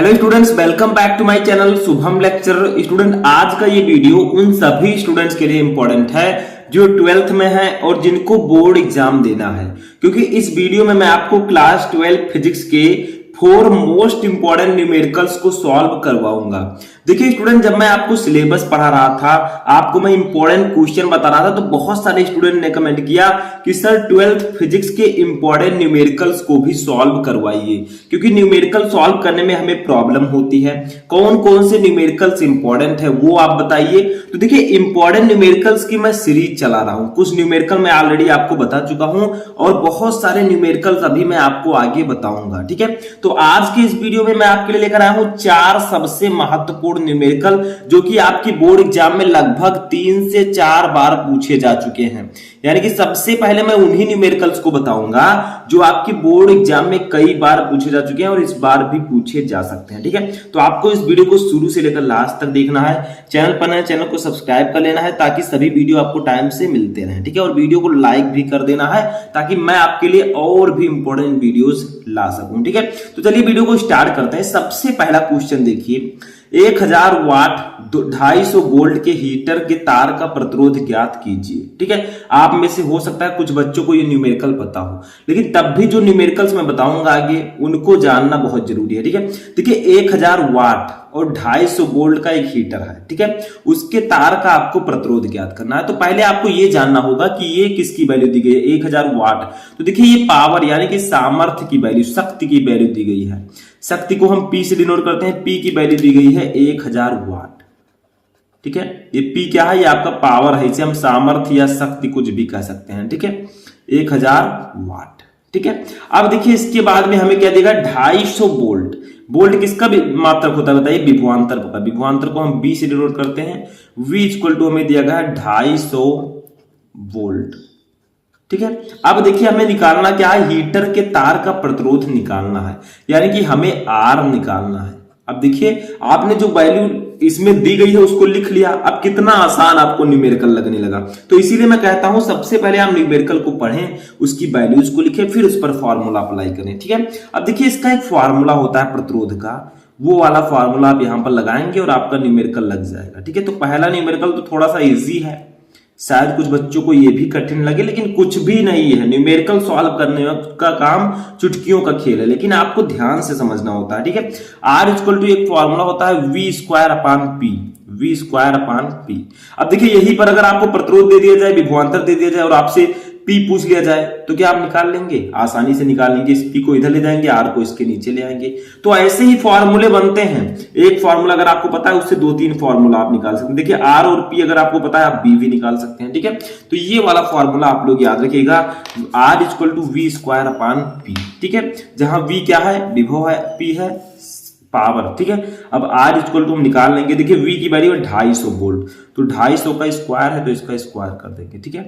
Hello students, welcome back to my channel Shubham lecture. Student, आज का ये वीडियो उन सभी स्टूडेंट्स के लिए इंपॉर्टेंट है जो 12th में है और जिनको बोर्ड एग्जाम देना है, क्योंकि इस वीडियो में मैं आपको क्लास 12 फिजिक्स के 4 मोस्ट इंपॉर्टेंट न्यूमेरिकल्स को सॉल्व करवाऊंगा। देखिए स्टूडेंट, जब मैं आपको सिलेबस पढ़ा रहा था, आपको मैं इंपॉर्टेंट क्वेश्चन बता रहा था, तो बहुत सारे स्टूडेंट ने कमेंट किया कि सर 12th फिजिक्स के इंपॉर्टेंट न्यूमेरिकल्स को भी सॉल्व करवाइए, क्योंकि न्यूमेरिकल सॉल्व करने में हमें प्रॉब्लम होती है। कौन कौन से न्यूमेरिकल्स इंपॉर्टेंट है वो आप बताइए। तो देखिए, इंपॉर्टेंट न्यूमेरिकल्स की मैं सीरीज चला रहा हूं। कुछ न्यूमेरिकल मैं ऑलरेडी आपको बता चुका हूं और बहुत सारे न्यूमेरिकल्स अभी मैं आपको आगे बताऊंगा। ठीक है, तो आज के इस वीडियो में मैं आपके लिए लेकर आया हूं 4 सबसे महत्वपूर्ण न्यूमेरिकल, जो कि आपकी बोर्ड एग्जाम में लगभग 3 से 4 बार पूछे जा चुके हैं। यानी कि सबसे पहले मैं उन्हीं न्यूमेरिकल्स को बताऊंगा जो आपकी बोर्ड एग्जाम में कई बार पूछे जा चुके हैं और इस बार भी पूछे जा सकते हैं। ठीक है, तो आपको इस वीडियो को शुरू से लेकर लास्ट तक देखना है। चैनल पर नए, चैनल को सब्सक्राइब कर लेना है ताकि सभी वीडियो आपको टाइम से मिलते रहें। ठीक है, और वीडियो को लाइक भी कर देना है ताकि मैं आपके लिए और भी इंपॉर्टेंट वीडियोस ला सकूं। ठीक है, तो चलिए वीडियो को स्टार्ट करते हैं। सबसे पहला क्वेश्चन देखिए, 1000 वाट 250 वोल्ट के हीटर के तार का प्रतिरोध ज्ञात कीजिए। ठीक है, आप में से हो सकता है कुछ बच्चों को ये न्यूमेरिकल पता हो, लेकिन तब भी जो न्यूमेरिकल्स मैं बताऊंगा आगे उनको जानना बहुत जरूरी है। ठीक है, देखिए 1000 वाट और 250 वोल्ट का एक हीटर है। ठीक है, उसके तार का आपको प्रतिरोध ज्ञात करना है। तो पहले आपको ये जानना होगा कि ये किसकी वैल्यू दी गई है, 1000 वाट। तो देखिए ये पावर यानी कि सामर्थ्य की वैल्यू, शक्ति की वैल्यू दी गई है। शक्ति को हम P से डिनोट करते हैं। P की वैल्यू दी गई है 1000 वाट। ठीक है, ये P क्या है, ये आपका पावर है, इसे हम सामर्थ्य या शक्ति कुछ भी कह सकते हैं। ठीक है, 1000 वाट। ठीक है, अब देखिए इसके बाद में हमें क्या देगा, 250 वोल्ट। वोल्ट किसका मात्रक होता है बताइए, विभवांतर का। विभवांतर को हम V से डिनोट करते हैं। V इक्वल टू हमें दिया गया है 250 वोल्ट। ठीक है, अब देखिए हमें निकालना क्या है, हीटर के तार का प्रतिरोध निकालना है, यानी कि हमें R निकालना है। अब देखिए आपने जो वैल्यू इसमें दी गई है उसको लिख लिया। अब कितना आसान आपको न्यूमेरिकल लगने लगा। तो इसीलिए मैं कहता हूं सबसे पहले आप न्यूमेरिकल को पढ़ें, उसकी वैल्यूज को लिखें, फिर उस पर फॉर्मूला अप्लाई करें। ठीक है, अब देखिए इसका एक फॉर्मूला होता है प्रतिरोध का, वो वाला फॉर्मूला आप यहां पर लगाएंगे और आपका न्यूमेरिकल लग जाएगा। ठीक है, तो पहला न्यूमेरिकल तो थोड़ा सा इजी है, शायद कुछ बच्चों को ये भी कठिन लगे, लेकिन कुछ भी नहीं है। न्यूमेरिकल सॉल्व करने का काम चुटकियों का खेल है, लेकिन आपको ध्यान से समझना होता है। ठीक है, R इक्वल टू एक फॉर्मूला होता है V square upon P। V square upon P। अब देखिए यहीं पर अगर आपको प्रतिरोध दे दिया जाए, विभवांतर दे दिया जाए और आपसे P पूछ लिया जाए तो क्या आप निकाल लेंगे, आसानी से निकाल लेंगे। इस P को इधर ले जाएंगे, R को इसके नीचे ले आएंगे। तो ऐसे ही फॉर्मूले बनते हैं। एक फॉर्मूला अगर आपको पता है उससे 2-3 फॉर्मूला आप निकाल सकते हैं। देखिए R और P अगर आपको पता है आप B भी निकाल सकते हैं। ठीक है, तो ये वाला फॉर्मूला आप लोग याद रखिएगा, R equal to V square upon P। ठीक है, जहां V क्या है, विभव है, P है पावर। ठीक है, अब R इक्वल टू हम निकाल लेंगे। देखिए V की वैल्यू है 250 वोल्ट, तो 250 का स्क्वायर है तो इसका स्क्वायर कर देंगे। ठीक है,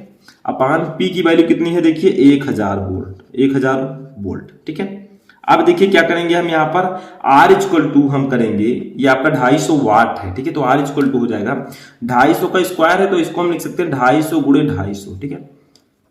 अपान P की वैल्यू कितनी है, देखिए 1000 वोल्ट। 1000 वोल्ट। ठीक है, अब देखिए क्या करेंगे हम यहाँ पर, R इक्वल टू हम करेंगे, ये आपका 250 वाट है। ठीक है, तो R इक्वल टू हो जाएगा 250 का स्क्वायर है तो इसको हम लिख सकते हैं 250 गुणे 250। ठीक है,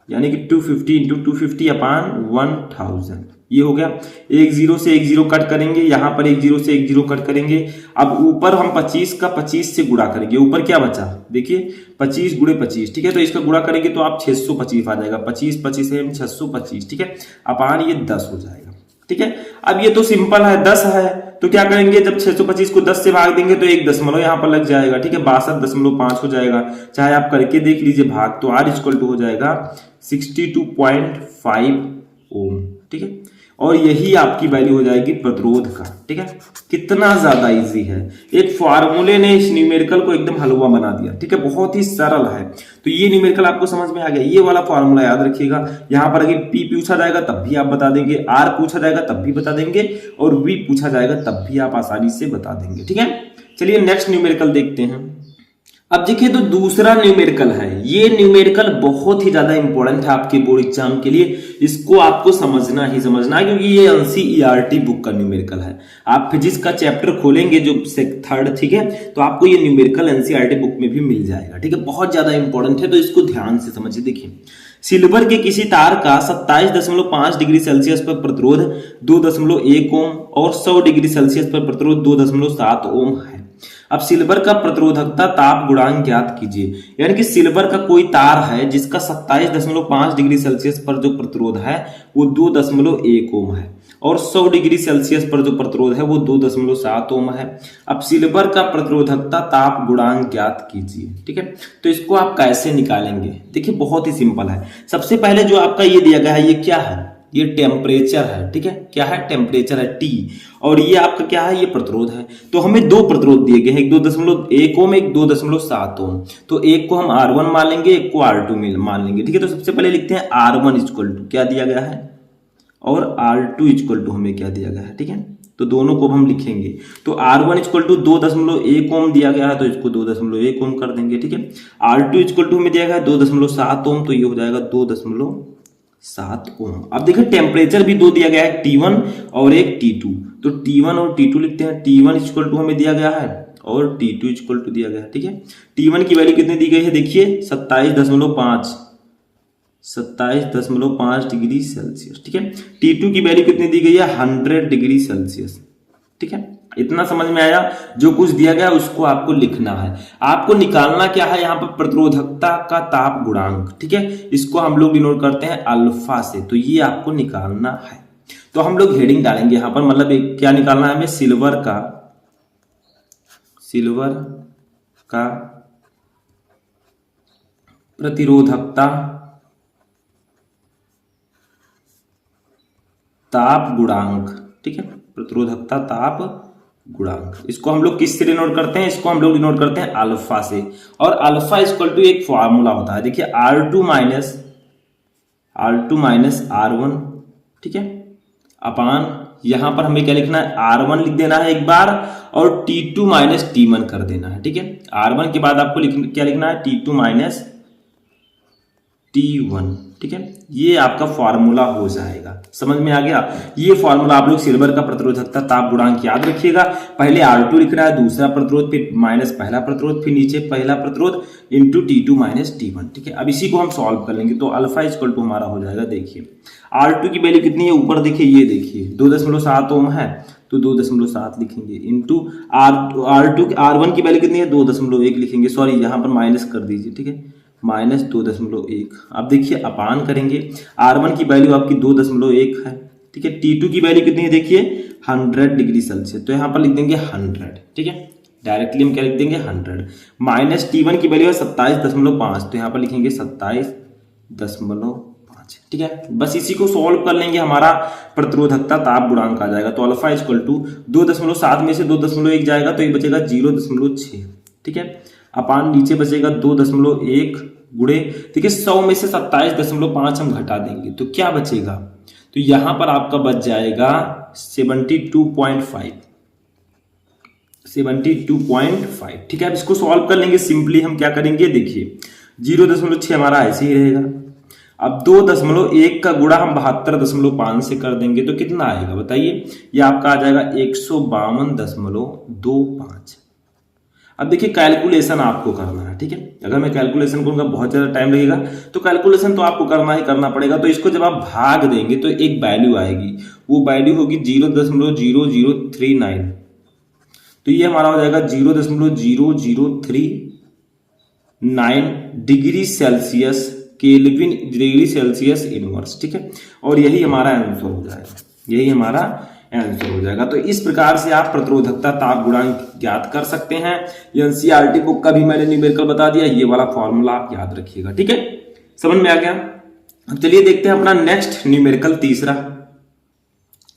यानी कि 250 इंटू 250 अपान 1000। ये हो गया। एक जीरो से एक जीरो कट करेंगे, यहां पर एक जीरो से एक जीरो कट करेंगे। अब ऊपर हम 25 का 25 से गुणा करेंगे। ऊपर क्या बचा, देखिए 25 गुणे 25। ठीक है, तो इसका गुणा करेंगे तो आप 625 आ जाएगा। 25 25 से 625। ठीक है, अपान ये 10 हो जाएगा। ठीक है, अब ये तो सिंपल है, 10 है तो क्या करेंगे, जब 625 को 10 से भाग देंगे तो एक दशमलव यहां पर लग जाएगा। ठीक है, 62.5 हो जाएगा। चाहे आप करके देख लीजिए भाग, तो R इक्वल टू हो जाएगा 62.5 ओम। ठीक है, और यही आपकी वैल्यू हो जाएगी प्रतिरोध का। ठीक है, कितना ज्यादा इजी है, एक फार्मूले ने इस न्यूमेरिकल को एकदम हलवा बना दिया। ठीक है, बहुत ही सरल है। तो ये न्यूमेरिकल आपको समझ में आ गया। ये वाला फॉर्मूला याद रखिएगा। यहां पर अगर P पूछा जाएगा तब भी आप बता देंगे, R पूछा जाएगा तब भी बता देंगे, और V पूछा जाएगा तब भी आप आसानी से बता देंगे। ठीक है, चलिए नेक्स्ट न्यूमेरिकल देखते हैं। अब देखिए तो दूसरा न्यूमेरिकल है। ये न्यूमेरिकल बहुत ही ज्यादा इंपॉर्टेंट है आपके बोर्ड एग्जाम के लिए। इसको आपको समझना ही समझना है, क्योंकि ये एनसीईआरटी बुक का न्यूमेरिकल है। आप फिजिक्स का चैप्टर खोलेंगे जो 3rd, ठीक है, तो आपको ये न्यूमेरिकल एनसीईआरटी बुक में भी मिल जाएगा। ठीक है, बहुत ज्यादा इंपॉर्टेंट है, तो इसको ध्यान से समझिए। देखिए सिल्वर के किसी तार का 27.5 डिग्री सेल्सियस पर प्रतिरोध 2.1 ओम और 100 डिग्री सेल्सियस पर प्रतिरोध 2.7 ओम है। अब सिल्वर का प्रतिरोधकता ताप गुणांक ज्ञात कीजिए। यानी कि सिल्वर का कोई तार है जिसका 27.5 डिग्री सेल्सियस पर जो प्रतिरोध है वो 2.1 ओम है और 100 डिग्री सेल्सियस पर जो प्रतिरोध है वो 2.7 ओम है। अब सिल्वर का प्रतिरोधकता ताप गुणांक ज्ञात कीजिए। ठीक है, तो इसको आप कैसे निकालेंगे? देखिए बहुत ही सिंपल है। सबसे पहले जो आपका ये दिया गया है ये क्या है? ये टेम्परेचर है। ठीक है, क्या है? टेम्परेचर है T, और ये आपका क्या है? ये प्रतिरोध है। तो हमें दो प्रतिरोध दिए गए हैं, एक 2.1 ओम, एक 2.7 ओम। तो एक को हम R1 मान लेंगे, एक को R2 मान लेंगे। ठीक है, तो सबसे पहले लिखते हैं R1 इक्वल टू क्या दिया गया है और R2 इक्वल टू हमें क्या दिया गया है। ठीक है, तो दोनों को हम लिखेंगे। तो R1 इक्वल टू 2.1 ओम दिया गया है, तो इसको 2.1 ओम कर देंगे। ठीक है, R2 इक्वल टू हमें दिया गया है 2.7 ओम, तो ये हो जाएगा 2.7 ओम। अब देखिए टेम्परेचर भी दो दिया गया है, T1 और एक T2। तो T1 और T2 लिखते हैं। T1 इक्वल टू हमें दिया गया है और T2 इक्वल टू दिया गया है। ठीक है, T1 की वैल्यू कितनी दी गई है? देखिए 27.5 डिग्री सेल्सियस। ठीक है, T2 की वैल्यू कितनी दी गई है? 100 डिग्री सेल्सियस। ठीक है, इतना समझ में आया? जो कुछ दिया गया उसको आपको लिखना है। आपको निकालना क्या है यहाँ पर? प्रतिरोधकता का ताप गुणांक। ठीक है, इसको हम लोग डिनोट करते हैं अल्फा से। तो ये आपको निकालना है। तो हम लोग हेडिंग डालेंगे यहाँ पर, मतलब क्या निकालना है हमें? सिल्वर का प्रतिरोधकता ताप गुणांक। ठीक है, प्रतिरोधकता ताप गुणांक, इसको हम लोग किससे डिनोट करते हैं? इसको हम लोग डिनोट करते हैं अल्फा से। और अल्फा इक्वल टू एक फॉर्मूला होता है, देखिए R2 माइनस R1। ठीक है, अपान यहां पर हमें क्या लिखना है? R1 लिख देना है एक बार और T2 माइनस T1 कर देना है। ठीक है, R1 के बाद आपको क्या लिखना है? T2 minus T1। ठीक है, ये आपका फॉर्मूला हो जाएगा। समझ में आ गया? ये फॉर्मूला आप लोग सिल्वर का प्रतिरोधकता ताप गुणांक याद रखिएगा। पहले R2 लिखना है, दूसरा प्रतिरोध, फिर माइनस पहला प्रतिरोध, फिर नीचे पहला प्रतिरोध इंटू T2 माइनस T1। ठीक है, अब इसी को हम सॉल्व कर लेंगे। तो अल्फा इक्वल टू हमारा हो जाएगा, देखिए R2 की वैल्यू कितनी है? ऊपर देखिए, ये देखिए 2.7 ओम है, तो 2.7 लिखेंगे इंटू R1 की वैल्यू कितनी है? 2.1 लिखेंगे। सॉरी, यहाँ पर माइनस कर दीजिए। ठीक है, माइनस 2.1। अब देखिए अपान करेंगे, R1 की वैल्यू आपकी 2.1 है। ठीक है, T2 की वैल्यू कितनी है? देखिए 100 डिग्री सेल्सियस, तो यहाँ पर लिख देंगे 100। ठीक है, डायरेक्टली हम क्या लिख देंगे? 100 माइनस T1 की वैल्यू है 27.5, तो यहाँ पर लिखेंगे 27.5। ठीक है, बस इसी को सॉल्व कर लेंगे, हमारा प्रतिरोधकता ताप गुणांक आ जाएगा। तो अल्फा इक्वल टू 2.7 में से 2.1 जाएगा तो ये बचेगा 0.6। ठीक है, अपान नीचे बचेगा 2.1 गुणे, ठीक है 100 में से 27.5 हम घटा देंगे तो क्या बचेगा? तो यहां पर आपका बच जाएगा 72.5। ठीक है, अब इसको सॉल्व कर लेंगे। सिंपली हम क्या करेंगे? देखिए 0.6 हमारा ऐसे ही रहेगा। अब 2.1 का गुणा हम 72.5 से कर देंगे तो कितना आएगा बताइए? ये आपका आ जाएगा 152.25। अब देखिए कैलकुलेशन आपको करना है। ठीक है, अगर मैं कैलकुलेशन करूंगा बहुत ज्यादा टाइम लगेगा, तो कैलकुलेशन तो आपको करना ही करना पड़ेगा। तो इसको जब आप भाग देंगे तो एक वैल्यू आएगी, वो वैल्यू होगी 0.0039। तो ये हमारा हो जाएगा 0.0039 degree Celsius, kelvin degree Celsius inverse. ठीक है, और यही हमारा आंसर हो जाएगा, यही हमारा आंसर हो जाएगा। तो इस प्रकार से आप प्रतिरोधकता ताप गुणांक ज्ञात कर सकते हैं। एनसीईआरटी बुक का भी मैंने न्यूमेरिकल बता दिया, ये वाला फॉर्मूला आप याद रखिएगा। ठीक है, समझ में आ गया? अब चलिए देखते हैं अपना नेक्स्ट न्यूमेरिकल, तीसरा।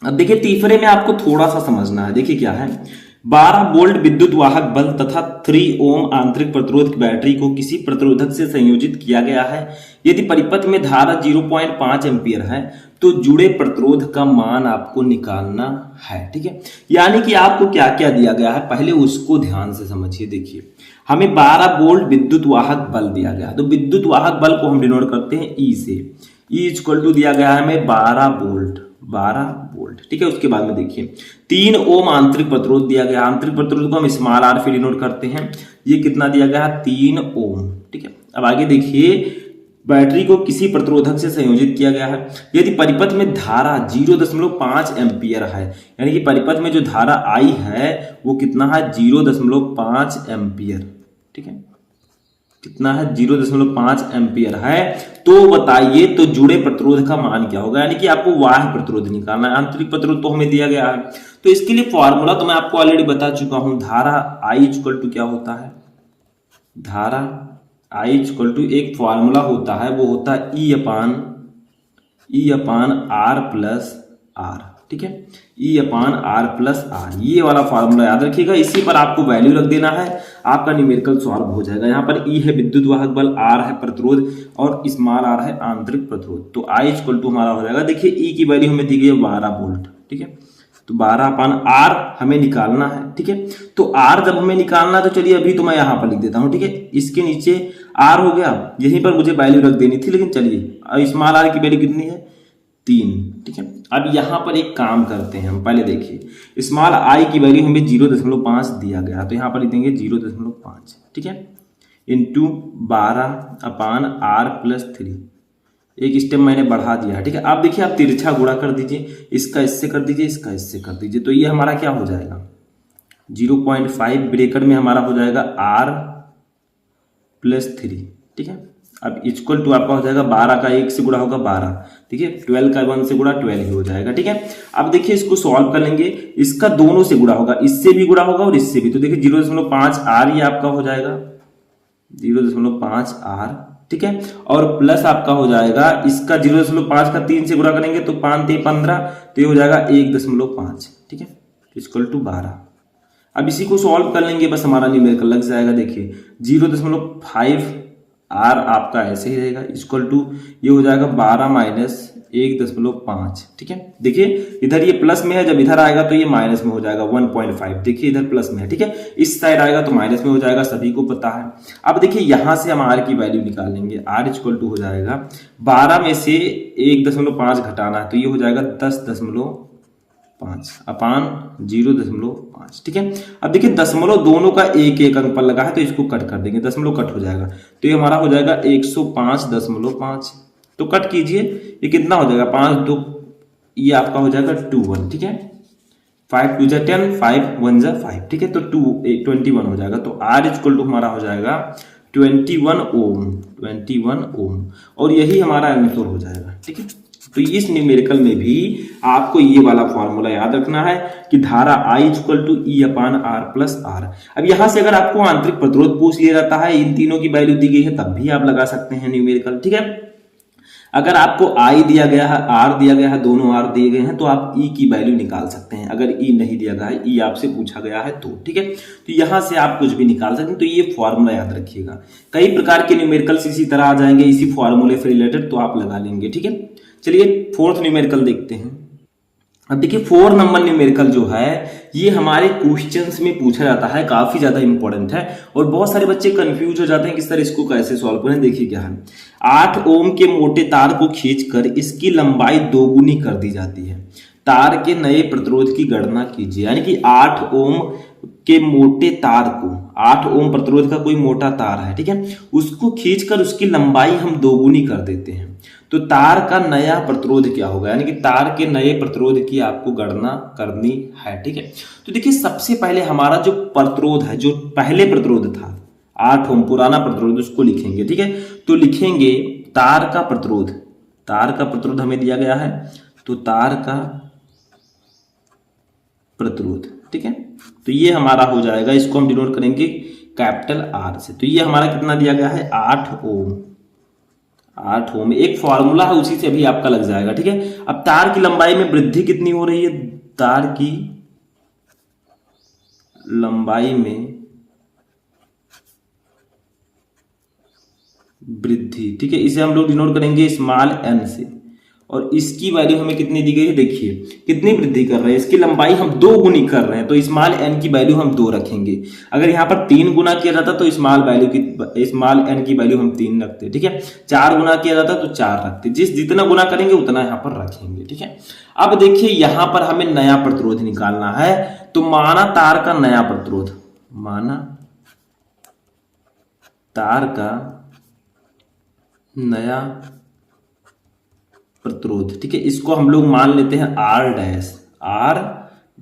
अब देखिए तीसरे में आपको थोड़ा सा समझना है। देखिए क्या है, 12 वोल्ट विद्युत वाहक बल तथा 3 ओम आंतरिक प्रतिरोध की बैटरी को किसी प्रतिरोधक से संयोजित किया गया है। यदि परिपथ में धारा 0.5 एम्पियर है तो जुड़े प्रतिरोध का मान आपको निकालना है। ठीक है, यानी कि आपको क्या क्या दिया गया है पहले उसको ध्यान से समझिए। देखिए हमें 12 वोल्ट विद्युत वाहक बल दिया गया है, तो विद्युत वाहक बल को हम डिनोट करते हैं ई से। ई इक्वल टू दिया गया है हमें 12 वोल्ट। ठीक है, उसके बाद में देखिए 3 ओम आंतरिक प्रतिरोध दिया गया। आंतरिक प्रतिरोध को हम स्मॉल आर से डिनोट करते हैं। ये कितना दिया गया है? 3 ओम। ठीक है, अब आगे देखिए बैटरी को किसी प्रतिरोधक से संयोजित किया गया है। यदि परिपथ में धारा 0.5 एम्पियर है, यानी कि परिपथ में जो धारा आई है वो कितना है 0.5 एम्पियर, ठीक है, कितना है 0.5 एम्पियर है, तो बताइए तो जुड़े प्रतिरोध का मान क्या होगा। यानी कि आपको बाह्य प्रतिरोध निकालना है, आंतरिक प्रतिरोध तो हमें दिया गया है। तो इसके लिए फॉर्मूला तो मैं आपको ऑलरेडी बता चुका हूं, धारा I इक्वल टू क्या होता है, धारा I इक्वल टू एक फॉर्मूला होता है, वो होता है E upon R plus R, ठीक है, E upon R plus R, ये वाला फॉर्मूला याद रखिएगा। इसी पर आपको वैल्यू रख देना है, आपका न्यूमेरिकल सॉल्व हो जाएगा। यहाँ पर E है विद्युत वाहक बल, R है प्रतिरोध और स्मॉल r है आंतरिक प्रतिरोध। तो I इक्वल टू हमारा हो जाएगा, देखिए E की वैल्यू हमें दी गई है 12 वोल्ट, ठीक है, तो 12 अपान R हमें निकालना है, ठीक है। तो R जब हमें निकालना है तो चलिए अभी तो मैं यहाँ पर लिख देता हूँ, ठीक है, इसके नीचे R हो गया, यहीं पर मुझे वैल्यू रख देनी थी, लेकिन चलिए स्मॉल r की वैल्यू कितनी है 3, ठीक है। अब यहाँ पर एक काम करते हैं हम, पहले देखिए स्मॉल I की वैल्यू हमें 0.5 दिया गया, तो यहाँ पर लिख देंगे 0.5, ठीक है, इंटू 12 अपान R प्लस 3, एक स्टेप मैंने बढ़ा दिया, ठीक है। अब देखिए आप तिरछा गुणा कर दीजिए, इसका इससे कर दीजिए, इसका इससे कर दीजिए, तो ये हमारा क्या हो जाएगा 0.5 ब्रैकेट में हमारा हो जाएगा R प्लस 3, ठीक है। अब इक्वल टू आपका हो जाएगा 12 का 1 से गुणा होगा 12, ठीक है, 12 का 1 से गुणा 12 ही हो जाएगा, ठीक है। अब देखिए इसको सॉल्व कर लेंगे, इसका दोनों से गुणा होगा, इससे भी गुणा होगा और इससे भी, तो देखिए 0.5 R ये आपका हो जाएगा 0.5 R, ठीक है, और प्लस आपका हो जाएगा इसका 0.5 का 3 से गुणा करेंगे तो 5 ते 15, तो ये हो जाएगा 1.5, ठीक है, इक्वल टू 12। अब इसी को सॉल्व कर लेंगे, बस हमारा न्यूमेरिकल लग जाएगा। देखिए 0.5 R आपका ऐसे ही रहेगा, इक्वल टू ये हो जाएगा 12 माइनस 1.5, ठीक है। देखिए इधर ये प्लस में है, जब इधर आएगा तो ये माइनस में हो जाएगा 1.5, देखिए इधर प्लस में है, ठीक है, इस साइड आएगा तो माइनस में हो जाएगा, सभी को पता है। अब देखिए यहां से हम R की वैल्यू निकाल लेंगे, R इक्वल टू हो जाएगा 12 में से 1.5 घटाना है, तो ये हो जाएगा 10.5 अपान 0.5, ठीक है। अब देखिए दशमलव दोनों का एक एक अंक पर लगा है, तो इसको कट कर देंगे, दशमलव कट हो जाएगा, तो ये हमारा हो जाएगा 105.5, तो कट कीजिए, ये कितना हो जाएगा 5 2, ये आपका हो जाएगा 21, ठीक है, 5 2 10, 5 1 5, ठीक है, तो 21 हो जाएगा। तो R इक्वल टू हमारा हो जाएगा 21 ओम, और यही हमारा आंसर हो जाएगा, ठीक है। तो इस न्यूमेरिकल में भी आपको ये वाला फॉर्मूला याद रखना है कि धारा I equal to E upon R plus R। अब यहां से अगर आपको आंतरिक प्रतिरोध पूछ लिया जाता है, इन तीनों की वैल्यू दी गई है, तब भी आप लगा सकते हैं न्यूमेरिकल, ठीक है। अगर आपको I दिया गया है, R दिया गया है, दोनों R दिए गए हैं, तो आप E की वैल्यू निकाल सकते हैं। अगर E नहीं दिया गया है, E आपसे पूछा गया है तो, ठीक है, तो यहां से आप कुछ भी निकाल सकते हैं। तो ये फॉर्मूला याद रखिएगा, कई प्रकार के न्यूमेरिकल्स इसी तरह आ जाएंगे, इसी फॉर्मूले से रिलेटेड, तो आप लगा लेंगे, ठीक है। चलिए 4th न्यूमेरिकल देखते हैं। अब देखिए 4 नंबर न्यूमेरिकल जो है ये हमारे क्वेश्चंस में पूछा जाता है, काफी ज्यादा इंपॉर्टेंट है, और बहुत सारे बच्चे कंफ्यूज हो जाते हैं कि सर इसको कैसे सॉल्व करें। देखिए क्या है, 8 ओम के मोटे तार को खींचकर इसकी लंबाई 2 गुनी कर दी जाती है, तार के नए प्रतिरोध की गणना कीजिए। यानी कि 8 ओम के मोटे तार को, 8 ओम प्रतिरोध का कोई मोटा तार है, ठीक है, उसको खींचकर उसकी लंबाई हम 2 गुनी कर देते हैं, तो तार का नया प्रतिरोध क्या होगा, यानी कि तार के नए प्रतिरोध की आपको गणना करनी है, ठीक है। तो देखिए सबसे पहले हमारा जो प्रतिरोध है, जो पहले प्रतिरोध था 8 ओम पुराना प्रतिरोध, उसको लिखेंगे, ठीक है। तो लिखेंगे तार का प्रतिरोध, तार का प्रतिरोध हमें दिया गया है, तो तार का प्रतिरोध, ठीक है, तो ये हमारा हो जाएगा, इसको हम डिनोट करेंगे कैपिटल R से। तो ये हमारा कितना दिया गया है 8 ओम, 8 ओम, एक फॉर्मूला है उसी से भी आपका लग जाएगा, ठीक है। अब तार की लंबाई में वृद्धि कितनी हो रही है, तार की लंबाई में वृद्धि, ठीक है, इसे हम लोग डिनोट करेंगे स्मॉल n से, और इसकी वैल्यू हमें कितनी दी गई है, देखिए कितनी वृद्धि कर रहे हैं, इसकी लंबाई हम 2 गुनी कर रहे हैं, तो स्मॉल n की वैल्यू हम 2 रखेंगे। अगर यहाँ पर 3 गुना किया जाता तो स्मॉल n की वैल्यू हम 3 रखते, ठीक है, 4 गुना किया जाता तो 4 रखते, जितना गुना करेंगे उतना यहाँ पर रखेंगे, ठीक है। अब देखिए यहाँ पर हमें नया प्रतिरोध निकालना है, तो माना तार का नया प्रतिरोध, माना तार का नया प्रतिरोध, ठीक है, इसको हम लोग मान लेते हैं आर डैश। आर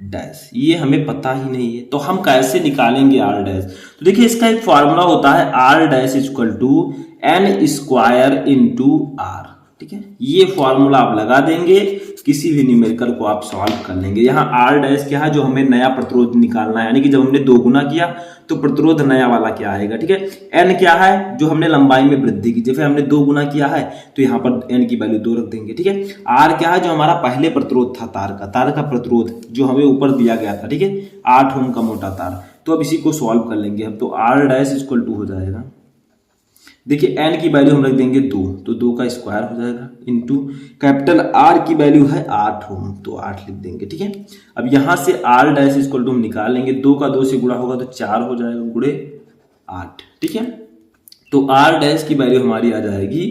डैश ये हमें पता ही नहीं है, तो हम कैसे निकालेंगे आर डैश? तो देखिए इसका एक फॉर्मूला होता है R dash equal to N square into R, ठीक है, ये फॉर्मूला आप लगा देंगे, किसी भी न्यूमेरिकल को आप सॉल्व कर लेंगे। यहाँ आर डैश क्या है, जो हमें नया प्रतिरोध निकालना है, यानी कि जब हमने 2 गुना किया तो प्रतिरोध नया वाला क्या आएगा, ठीक है। एन क्या है, जो हमने लंबाई में वृद्धि की, जैसे हमने 2 गुना किया है तो यहाँ पर एन की वैल्यू 2 रख देंगे, ठीक है। आर क्या है, जो हमारा पहले प्रतिरोध था तार का प्रतिरोध जो हमें ऊपर दिया गया था, ठीक है, 8 ओम का मोटा तार। तो अब इसी को सॉल्व कर लेंगे हम, तो आर डैश इक्वल टू हो जाएगा, देखिए एन की वैल्यू हम रख देंगे 2, तो 2 का स्क्वायर हो जाएगा इंटू कैपिटल आर की वैल्यू है 8 ओम, तो 8 लिख देंगे, ठीक है। अब यहां से आर डैश इक्वल टू हम निकाल लेंगे, 2 का 2 से गुणा होगा तो 4 हो जाएगा, गुणे 8, ठीक है। तो आर डैश की वैल्यू हमारी आ जाएगी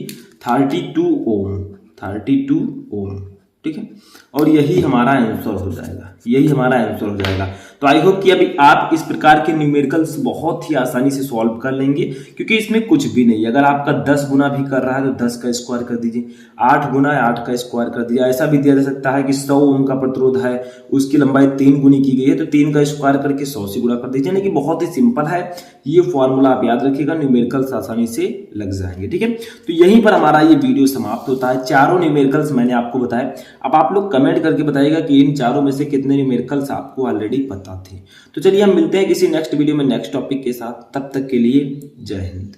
32 ओम, 32 ओम, ठीक है। और यही हमारा आंसर हो जाएगा, यही हमारा आंसर हो जाएगा। तो आई होप कि अभी आप इस प्रकार के न्यूमेरिकल्स बहुत ही आसानी से सॉल्व कर लेंगे, क्योंकि इसमें कुछ भी नहीं। अगर आपका 10 गुना भी कर रहा है तो 10 का स्क्वायर कर दीजिए, 8 गुना है 8 का स्क्वायर कर दीजिए। ऐसा भी दिया जा सकता है कि 100 ओम का प्रतिरोध है, उसकी लंबाई 3 गुनी की गई है, तो 3 का स्क्वायर करके 100 से गुणा कर दीजिए, यानी कि बहुत ही सिंपल है। ये फॉर्मूला आप याद रखिएगा, न्यूमेरिकल्स आसानी से लग जाएंगे, ठीक है। तो यहीं पर हमारा ये वीडियो समाप्त होता है। चारों न्यूमेरिकल्स मैंने आपको बताए। अब आप लोग कमेंट करके बताइएगा कि इन चारों में से कितने न्यूमेरिकल्स आपको ऑलरेडी पता थे। तो चलिए हम मिलते हैं किसी नेक्स्ट वीडियो में नेक्स्ट टॉपिक के साथ, तब तक के लिए जय हिंद।